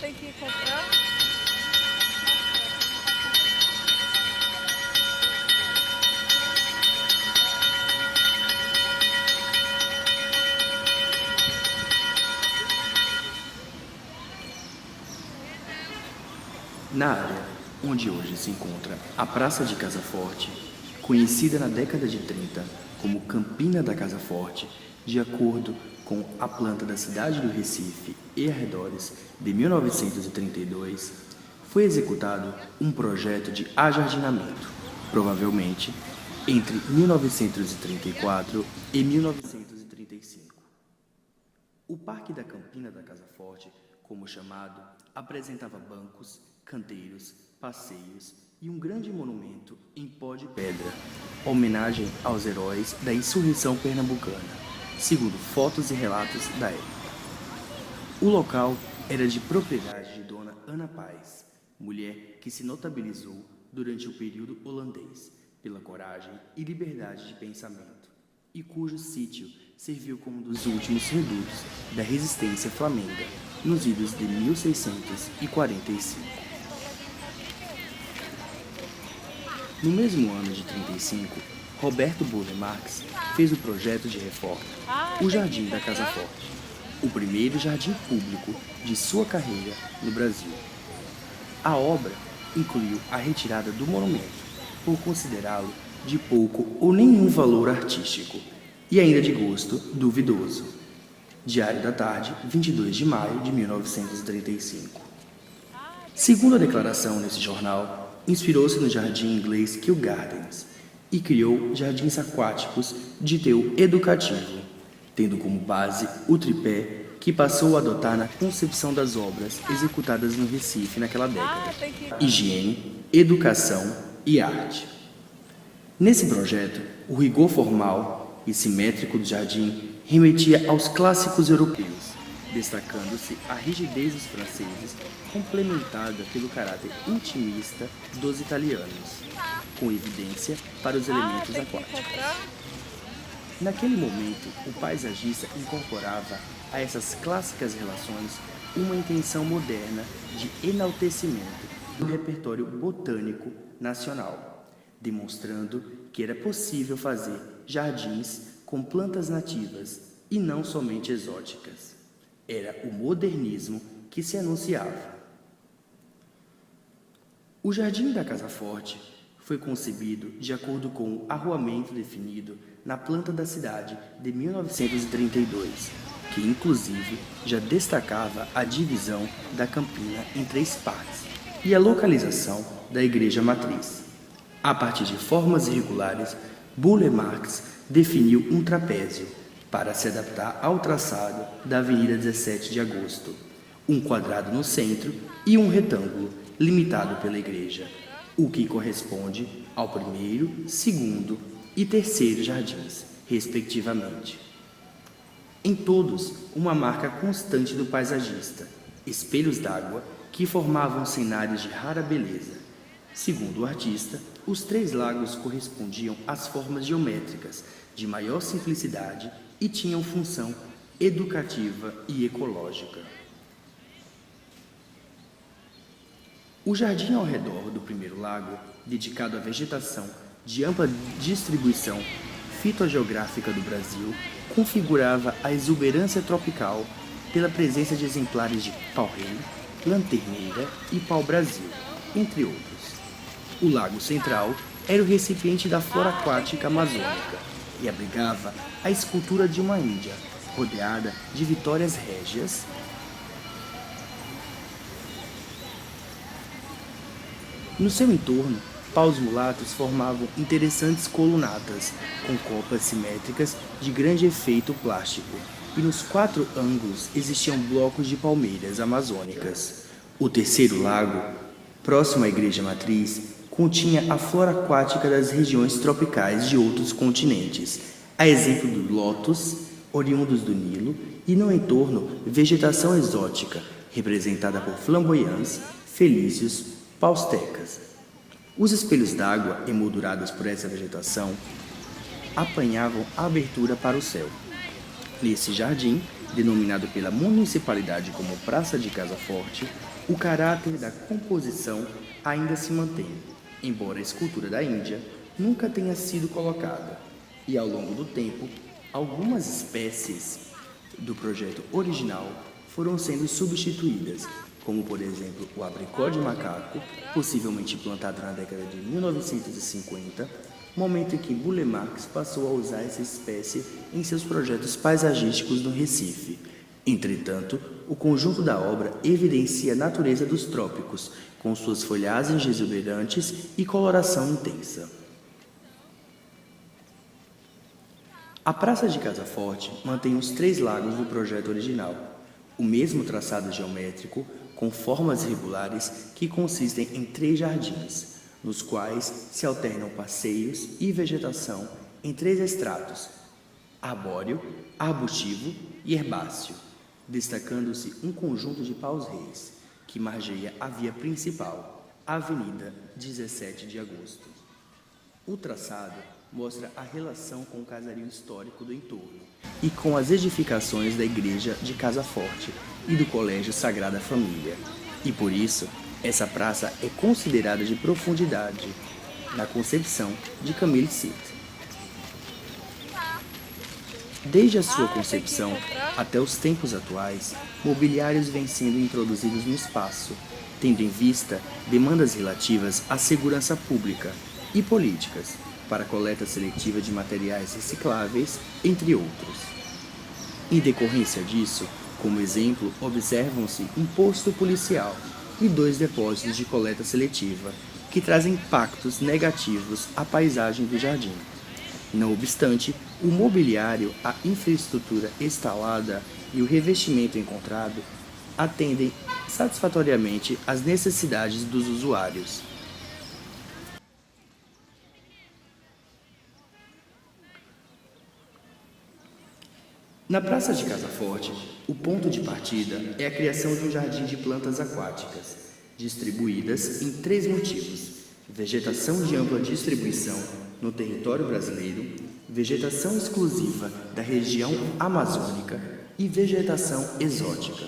tem que ir comprando. Na área onde hoje se encontra a Praça de Casa Forte, conhecida na década de 30 como Campina da Casa Forte, de acordo com a planta da cidade do Recife e arredores de 1932, foi executado um projeto de ajardinamento, provavelmente entre 1934 e 1935. O Parque da Campina da Casa Forte, como chamado, apresentava bancos, canteiros, passeios e um grande monumento em pó de pedra, homenagem aos heróis da insurreição pernambucana, segundo fotos e relatos da época. O local era de propriedade de Dona Ana Paz, mulher que se notabilizou durante o período holandês pela coragem e liberdade de pensamento, e cujo sítio serviu como um dos últimos redutos da resistência flamenga nos idos de 1645. No mesmo ano de 35, Roberto Burle Marx fez o projeto de reforma, o Jardim da Casa Forte, o primeiro jardim público de sua carreira no Brasil. A obra incluiu a retirada do monumento, por considerá-lo de pouco ou nenhum valor artístico, e ainda de gosto duvidoso. Diário da Tarde, 22 de maio de 1935. Segundo a declaração nesse jornal, inspirou-se no jardim inglês Kew Gardens e criou jardins aquáticos de teor educativo, tendo como base o tripé que passou a adotar na concepção das obras executadas no Recife naquela década: higiene, educação e arte. Nesse projeto, o rigor formal e simétrico do jardim remetia aos clássicos europeus, destacando-se a rigidez dos franceses, complementada pelo caráter intimista dos italianos, com evidência para os elementos aquáticos. Naquele momento, o paisagista incorporava a essas clássicas relações uma intenção moderna de enaltecimento do repertório botânico nacional, demonstrando que era possível fazer jardins com plantas nativas e não somente exóticas. Era o modernismo que se anunciava. O Jardim da Casa Forte foi concebido de acordo com o arruamento definido na planta da cidade de 1932, que inclusive já destacava a divisão da Campina em 3 partes e a localização da igreja matriz. A partir de formas irregulares, Burle Marx definiu um trapézio para se adaptar ao traçado da Avenida 17 de Agosto, um quadrado no centro e um retângulo limitado pela igreja, o que corresponde ao primeiro, segundo e terceiro jardins, respectivamente. Em todos, uma marca constante do paisagista, espelhos d'água que formavam cenários de rara beleza. Segundo o artista, os 3 lagos correspondiam às formas geométricas de maior simplicidade e tinham função educativa e ecológica. O jardim ao redor do primeiro lago, dedicado à vegetação de ampla distribuição fitogeográfica do Brasil, configurava a exuberância tropical pela presença de exemplares de pau-rei, lanterneira e pau-brasil, entre outros. O Lago Central era o recipiente da flora aquática amazônica e abrigava a escultura de uma índia, rodeada de vitórias régias. No seu entorno, paus mulatos formavam interessantes colunatas, com copas simétricas de grande efeito plástico, e nos 4 ângulos existiam blocos de palmeiras amazônicas. O terceiro lago, próximo à igreja matriz, continha a flora aquática das regiões tropicais de outros continentes, a exemplo do lótus, oriundos do Nilo, e no entorno vegetação exótica, representada por flamboyants, felícios, paustecas. Os espelhos d'água, emoldurados por essa vegetação, apanhavam a abertura para o céu. Nesse jardim, denominado pela municipalidade como Praça de Casa Forte, o caráter da composição ainda se mantém, embora a escultura da Índia nunca tenha sido colocada, e ao longo do tempo, algumas espécies do projeto original foram sendo substituídas, como por exemplo o abricó de macaco, possivelmente plantado na década de 1950, momento em que Burle Marx passou a usar essa espécie em seus projetos paisagísticos no Recife. Entretanto, o conjunto da obra evidencia a natureza dos trópicos, com suas folhagens exuberantes e coloração intensa. A Praça de Casa Forte mantém os 3 lagos do projeto original, o mesmo traçado geométrico, com formas regulares que consistem em 3 jardins, nos quais se alternam passeios e vegetação em 3 estratos: arbóreo, arbustivo e herbáceo, destacando-se um conjunto de paus-reis, que margeia a via principal, a Avenida 17 de Agosto. O traçado mostra a relação com o casario histórico do entorno e com as edificações da Igreja de Casa Forte e do Colégio Sagrada Família. E por isso, essa praça é considerada de profundidade na concepção de Camille Cid. Desde a sua concepção até os tempos atuais, mobiliários vêm sendo introduzidos no espaço, tendo em vista demandas relativas à segurança pública e políticas, para a coleta seletiva de materiais recicláveis, entre outros. Em decorrência disso, como exemplo, observam-se um posto policial e 2 depósitos de coleta seletiva, que trazem impactos negativos à paisagem do jardim. Não obstante, o mobiliário, a infraestrutura instalada e o revestimento encontrado atendem satisfatoriamente às necessidades dos usuários. Na Praça de Casa Forte, o ponto de partida é a criação de um jardim de plantas aquáticas, distribuídas em 3 motivos: vegetação de ampla distribuição no território brasileiro, vegetação exclusiva da região amazônica e vegetação exótica.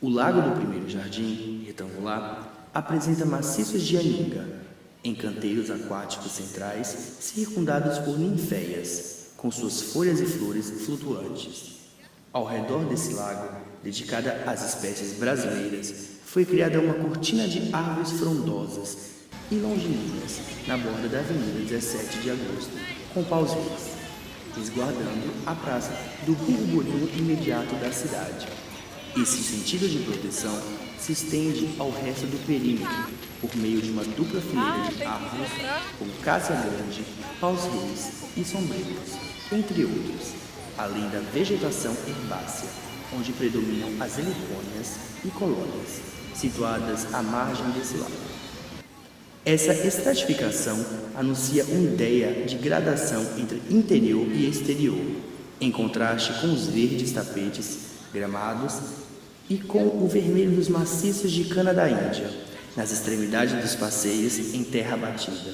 O lago do primeiro jardim, retangular, apresenta maciços de aninga, em canteiros aquáticos centrais circundados por ninféias, com suas folhas e flores flutuantes. Ao redor desse lago, dedicada às espécies brasileiras, foi criada uma cortina de árvores frondosas e longilíneas na borda da Avenida 17 de Agosto, com paus-reis, resguardando a praça do burburinho imediato da cidade. Esse sentido de proteção se estende ao resto do perímetro, por meio de uma dupla fileira de árvores, como cássia grande, paus-reis e sombreiros, entre outros, além da vegetação herbácea, onde predominam as helicônias e colônias, situadas à margem desse lago. Essa estratificação anuncia uma ideia de gradação entre interior e exterior, em contraste com os verdes tapetes, gramados e com o vermelho dos maciços de cana da Índia, nas extremidades dos passeios em terra batida.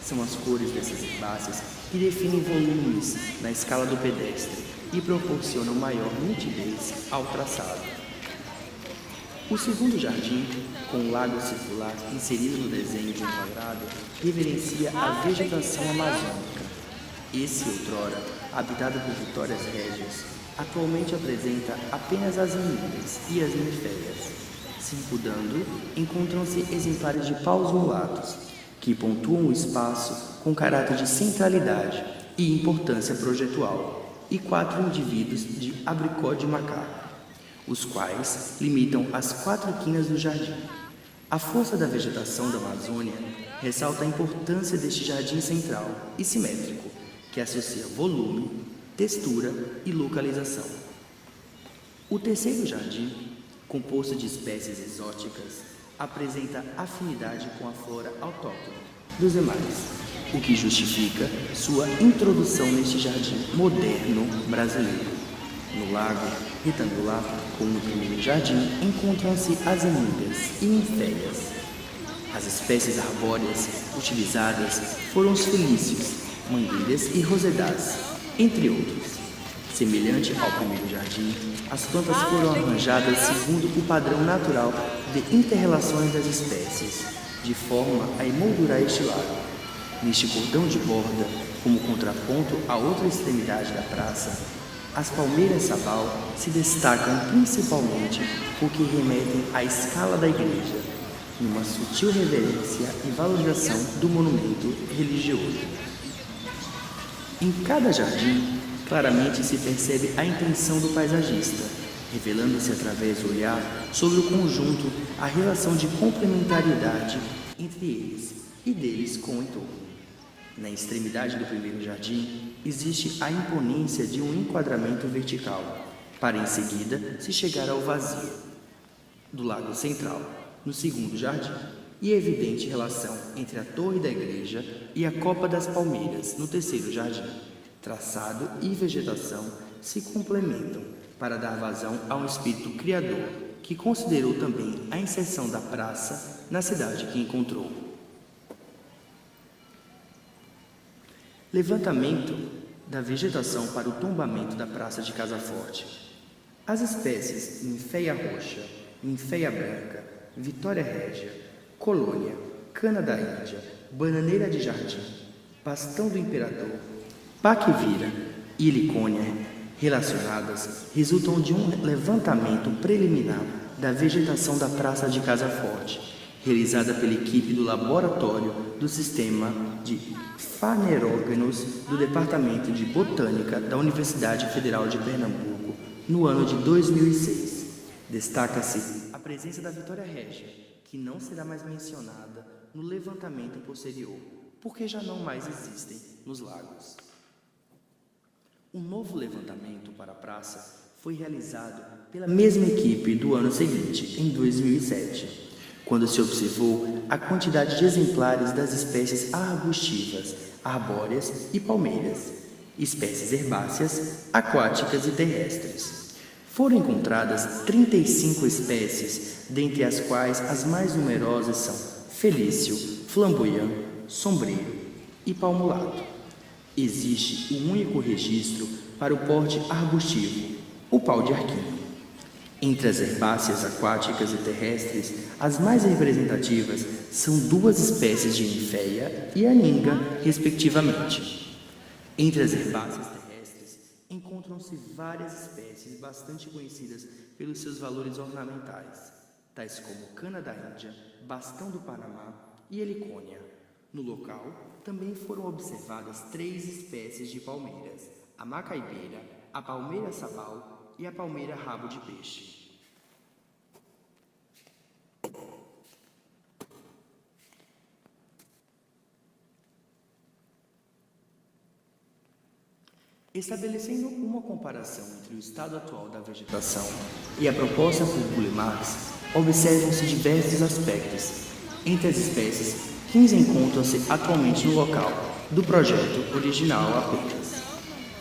São as cores dessas herbáceas que definem volumes na escala do pedestre e proporcionam maior nitidez ao traçado. O segundo jardim, com o lago circular inserido no desenho de um quadrado, reverencia a vegetação amazônica. Esse, outrora, habitado por Vitórias régias, atualmente apresenta apenas as aningas e as ninféias. Circundando, encontram-se exemplares de paus mulatos, que pontuam o espaço com caráter de centralidade e importância projetual, e 4 indivíduos de abricó de macaco, os quais limitam as 4 quinas do jardim. A força da vegetação da Amazônia ressalta a importância deste jardim central e simétrico, que associa volume, textura e localização. O terceiro jardim, composto de espécies exóticas, apresenta afinidade com a flora autóctone dos demais, o que justifica sua introdução neste jardim moderno brasileiro. No lago retangular, como no primeiro jardim, encontram-se as aningas e ninféias. As espécies arbóreas utilizadas foram os felícios, mangueiras e rosedás, entre outros. Semelhante ao primeiro jardim, as plantas foram arranjadas segundo o padrão natural de inter-relações das espécies, de forma a emoldurar este lago. Neste cordão de borda, como contraponto à outra extremidade da praça, as palmeiras sabal se destacam principalmente porque remetem à escala da igreja, numa sutil reverência e valorização do monumento religioso. Em cada jardim, claramente se percebe a intenção do paisagista, revelando-se através do olhar sobre o conjunto a relação de complementariedade entre eles e deles com o entorno. Na extremidade do primeiro jardim, existe a imponência de um enquadramento vertical, para em seguida se chegar ao vazio do lado central, no segundo jardim, e evidente relação entre a torre da igreja e a copa das palmeiras, no terceiro jardim. Traçado e vegetação se complementam para dar vazão a um espírito criador, que considerou também a inserção da praça na cidade que encontrou. Levantamento da vegetação para o tombamento da praça de Casa Forte. As espécies ninféia roxa, ninféia branca, vitória régia, colônia, cana da Índia, bananeira de jardim, bastão do imperador, paquivira e licônia relacionadas resultam de um levantamento preliminar da vegetação da praça de Casa Forte, realizada pela equipe do Laboratório do Sistema de Faneróganos do Departamento de Botânica da Universidade Federal de Pernambuco, no ano de 2006. Destaca-se a presença da vitória régia, que não será mais mencionada no levantamento posterior, porque já não mais existem nos lagos. Um novo levantamento para a praça foi realizado pela mesma equipe do ano seguinte, em 2007, quando se observou a quantidade de exemplares das espécies arbustivas, arbóreas e palmeiras, espécies herbáceas, aquáticas e terrestres. Foram encontradas 35 espécies, dentre as quais as mais numerosas são felício, flamboyant, sombreiro e palmulato. Existe um único registro para o porte arbustivo, o pau de arquim. Entre as herbáceas aquáticas e terrestres, as mais representativas são duas espécies de ninféia e aninga, respectivamente. Entre as herbáceas terrestres, encontram-se várias espécies bastante conhecidas pelos seus valores ornamentais, tais como cana da Índia, bastão do Panamá e helicônia. No local, também foram observadas 3 espécies de palmeiras, a macaibeira, a palmeira sabal e a palmeira rabo de peixe. Estabelecendo uma comparação entre o estado atual da vegetação e a proposta por Burle Marx, observam-se diversos aspectos. Entre as espécies, 15 encontram-se atualmente no local do projeto original apenas.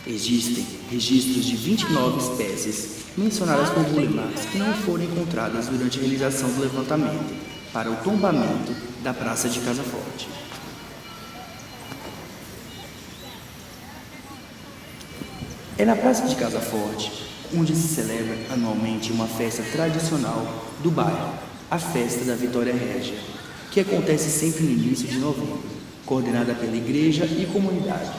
Existem registros de 29 espécies mencionadas por Burle Marx que não foram encontradas durante a realização do levantamento para o tombamento da Praça de Casa Forte. É na Praça de Casa Forte onde se celebra anualmente uma festa tradicional do bairro, a Festa da Vitória Régia, que acontece sempre no início de novembro, coordenada pela igreja e comunidade.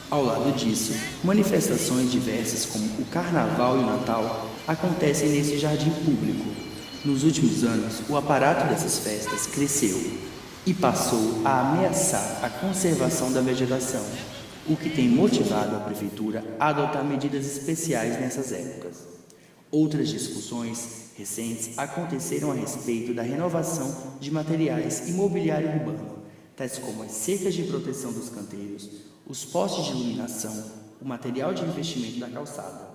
Ao lado disso, manifestações diversas como o Carnaval e o Natal acontecem nesse jardim público. Nos últimos anos, o aparato dessas festas cresceu e passou a ameaçar a conservação da vegetação, o que tem motivado a Prefeitura a adotar medidas especiais nessas épocas. Outras discussões recentes aconteceram a respeito da renovação de materiais e mobiliário urbano, tais como as cercas de proteção dos canteiros, os postes de iluminação, o material de investimento da calçada.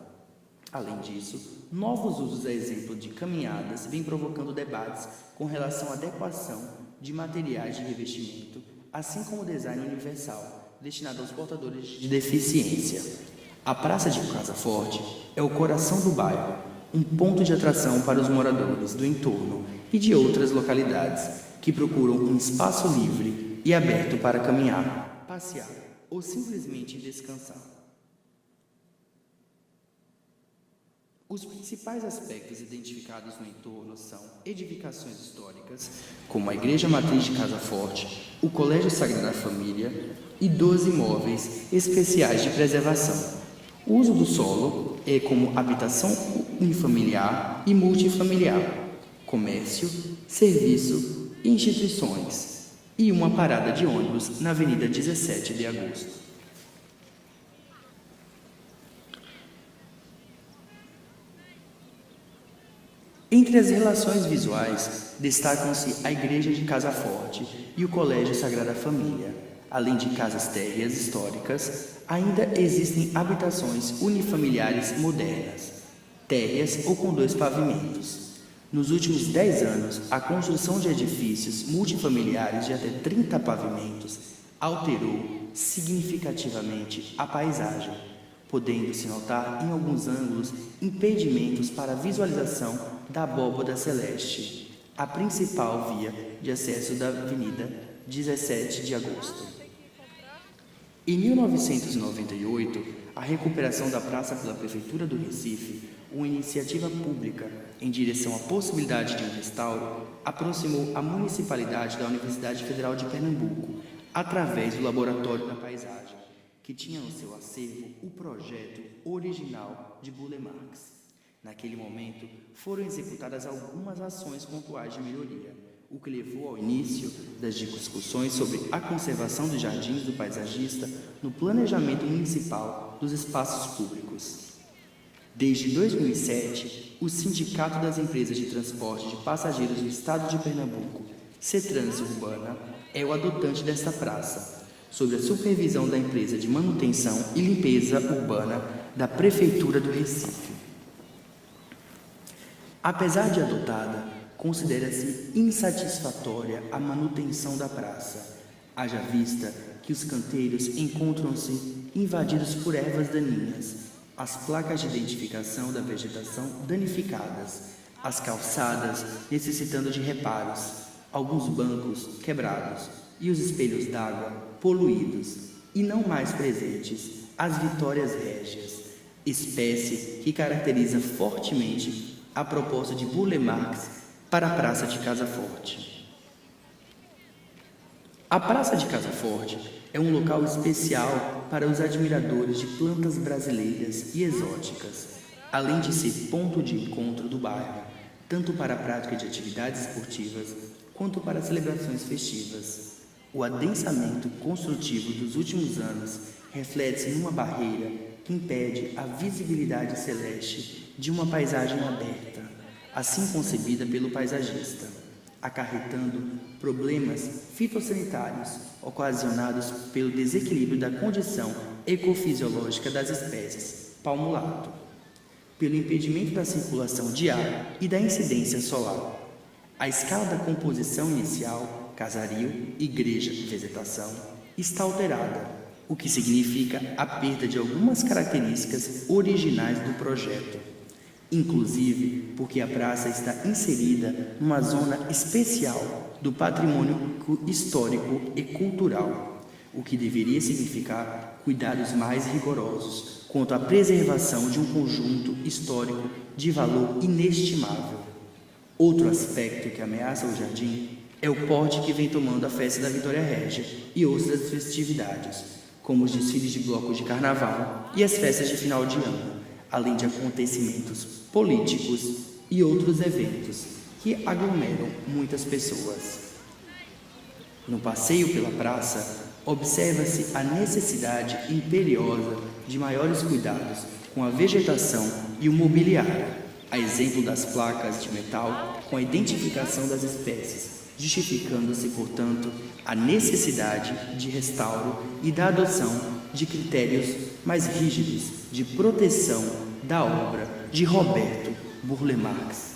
Além disso, novos usos a exemplo de caminhadas vêm provocando debates com relação à adequação de materiais de revestimento, assim como o design universal, destinado aos portadores de deficiência. A Praça de Casa Forte é o coração do bairro, um ponto de atração para os moradores do entorno e de outras localidades que procuram um espaço livre e aberto para caminhar, passear ou simplesmente descansar. Os principais aspectos identificados no entorno são edificações históricas, como a Igreja Matriz de Casa Forte, o Colégio Sagrada Família e 12 imóveis especiais de preservação. O uso do solo é como habitação unifamiliar e multifamiliar, comércio, serviço e instituições, e uma parada de ônibus na Avenida 17 de Agosto. Entre as relações visuais, destacam-se a Igreja de Casa Forte e o Colégio Sagrada Família. Além de casas térreas históricas, ainda existem habitações unifamiliares modernas, térreas ou com 2 pavimentos. Nos últimos 10 anos, a construção de edifícios multifamiliares de até 30 pavimentos alterou significativamente a paisagem, podendo-se notar em alguns ângulos impedimentos para a visualização da abóbada celeste, a principal via de acesso da Avenida 17 de Agosto. Em 1998, a recuperação da praça pela Prefeitura do Recife, uma iniciativa pública em direção à possibilidade de um restauro, aproximou a municipalidade da Universidade Federal de Pernambuco, através do Laboratório da Paisagem, que tinha no seu acervo o projeto original de Burle Marx. Naquele momento, foram executadas algumas ações pontuais de melhoria, o que levou ao início das discussões sobre a conservação dos jardins do paisagista no planejamento municipal dos espaços públicos. Desde 2007, o Sindicato das Empresas de Transporte de Passageiros do Estado de Pernambuco, CETRANS Urbana, é o adotante desta praça, sob a supervisão da empresa de manutenção e limpeza urbana da Prefeitura do Recife. Apesar de adotada, considera-se insatisfatória a manutenção da praça, haja vista que os canteiros encontram-se invadidos por ervas daninhas, as placas de identificação da vegetação danificadas, as calçadas necessitando de reparos, alguns bancos quebrados e os espelhos d'água poluídos e não mais presentes as vitórias régias, espécie que caracteriza fortemente a proposta de Burle Marx para a Praça de Casa Forte. A Praça de Casa Forte é um local especial para os admiradores de plantas brasileiras e exóticas, além de ser ponto de encontro do bairro, tanto para a prática de atividades esportivas quanto para celebrações festivas. O adensamento construtivo dos últimos anos reflete-se numa barreira que impede a visibilidade celeste de uma paisagem aberta, assim concebida pelo paisagista, acarretando problemas fitossanitários ocasionados pelo desequilíbrio da condição ecofisiológica das espécies palmulato, pelo impedimento da circulação de ar e da incidência solar. A escala da composição inicial, casario, igreja e vegetação, está alterada, o que significa a perda de algumas características originais do projeto, inclusive porque a praça está inserida numa zona especial do patrimônio histórico e cultural, o que deveria significar cuidados mais rigorosos quanto à preservação de um conjunto histórico de valor inestimável. Outro aspecto que ameaça o jardim é o porte que vem tomando a festa da Vitória Régia e outras festividades, como os desfiles de blocos de carnaval e as festas de final de ano, além de acontecimentos políticos e outros eventos que aglomeram muitas pessoas. No passeio pela praça, observa-se a necessidade imperiosa de maiores cuidados com a vegetação e o mobiliário, a exemplo das placas de metal com a identificação das espécies, justificando-se, portanto, a necessidade de restauro e da adoção de critérios mais rígidos de proteção da obra de Roberto Burle Marx.